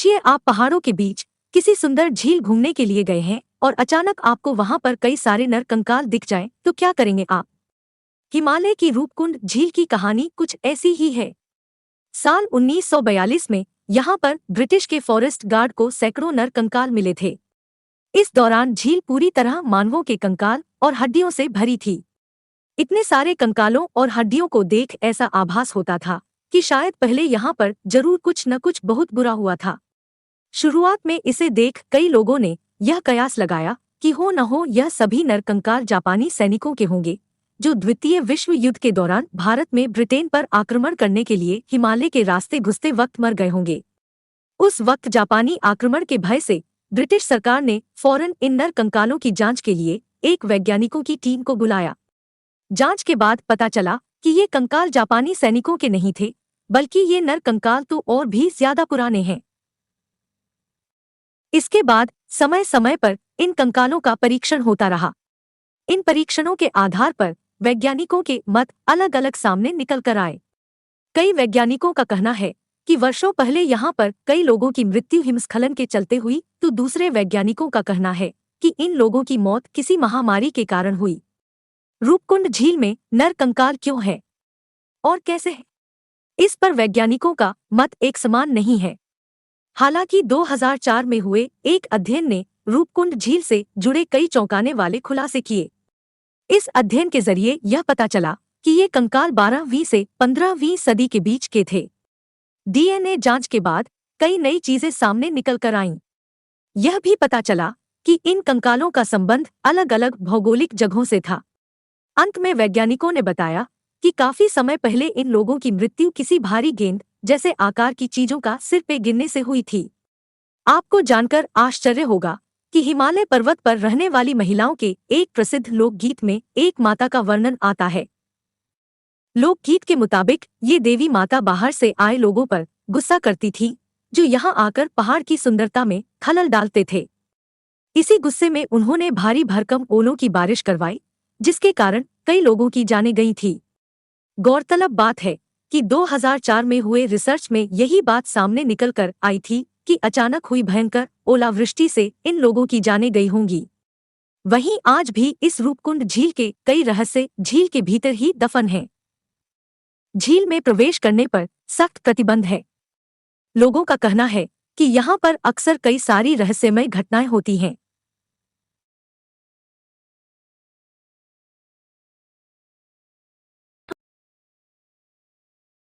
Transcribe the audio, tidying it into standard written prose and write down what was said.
सोचिए आप पहाड़ों के बीच किसी सुंदर झील घूमने के लिए गए हैं और अचानक आपको वहां पर कई सारे नर कंकाल दिख जाएं, तो क्या करेंगे आप? हिमालय की रूपकुंड झील की कहानी कुछ ऐसी ही है। साल 1942 में यहाँ पर ब्रिटिश के फॉरेस्ट गार्ड को सैकड़ों नर कंकाल मिले थे। इस दौरान झील पूरी तरह मानवों के कंकाल और हड्डियों से भरी थी। इतने सारे कंकालों और हड्डियों को देख ऐसा आभास होता था कि शायद पहले यहाँ पर जरूर कुछ न कुछ बहुत बुरा हुआ था। शुरुआत में इसे देख कई लोगों ने यह कयास लगाया कि हो न हो यह सभी नरकंकाल जापानी सैनिकों के होंगे, जो द्वितीय विश्व युद्ध के दौरान भारत में ब्रिटेन पर आक्रमण करने के लिए हिमालय के रास्ते घुसते वक्त मर गए होंगे। उस वक्त जापानी आक्रमण के भय से ब्रिटिश सरकार ने फौरन इन नर कंकालों की जांच के लिए एक वैज्ञानिकों की टीम को बुलाया। जांच के बाद पता चला कि ये कंकाल जापानी सैनिकों के नहीं थे, बल्कि ये नर कंकाल तो और भी ज्यादा पुराने हैं। इसके बाद समय समय पर इन कंकालों का परीक्षण होता रहा। इन परीक्षणों के आधार पर वैज्ञानिकों के मत अलग अलग सामने निकल कर आए। कई वैज्ञानिकों का कहना है कि वर्षों पहले यहाँ पर कई लोगों की मृत्यु हिमस्खलन के चलते हुई, तो दूसरे वैज्ञानिकों का कहना है कि इन लोगों की मौत किसी महामारी के कारण हुई। रूपकुंड झील में नर कंकाल क्यों है और कैसे है, इस पर वैज्ञानिकों का मत एक समान नहीं है। हालांकि 2004 में हुए एक अध्ययन ने रूपकुंड झील से जुड़े कई चौंकाने वाले खुलासे किए। इस अध्ययन के जरिए यह पता चला कि ये कंकाल 12वीं से 15वीं सदी के बीच के थे। डीएनए जांच के बाद कई नई चीजें सामने निकल कर आईं। यह भी पता चला कि इन कंकालों का संबंध अलग अलग भौगोलिक जगहों से था। अंत में वैज्ञानिकों ने बताया कि काफी समय पहले इन लोगों की मृत्यु किसी भारी गेंद जैसे आकार की चीजों का सिर पे गिरने से हुई थी। आपको जानकर आश्चर्य होगा कि हिमालय पर्वत पर रहने वाली महिलाओं के एक प्रसिद्ध लोकगीत में एक माता का वर्णन आता है। लोकगीत के मुताबिक ये देवी माता बाहर से आए लोगों पर गुस्सा करती थी, जो यहाँ आकर पहाड़ की सुंदरता में खलल डालते थे। इसी गुस्से में उन्होंने भारी भरकम ओलों की बारिश करवाई, जिसके कारण कई लोगों की जानें गई थी। गौरतलब बात है कि 2004 में हुए रिसर्च में यही बात सामने निकल कर आई थी कि अचानक हुई भयंकर ओलावृष्टि से इन लोगों की जानें गई होंगी। वहीं आज भी इस रूपकुंड झील के कई रहस्य झील के भीतर ही दफन हैं। झील में प्रवेश करने पर सख्त प्रतिबंध है। लोगों का कहना है कि यहाँ पर अक्सर कई सारी रहस्यमय घटनाएं होती हैं।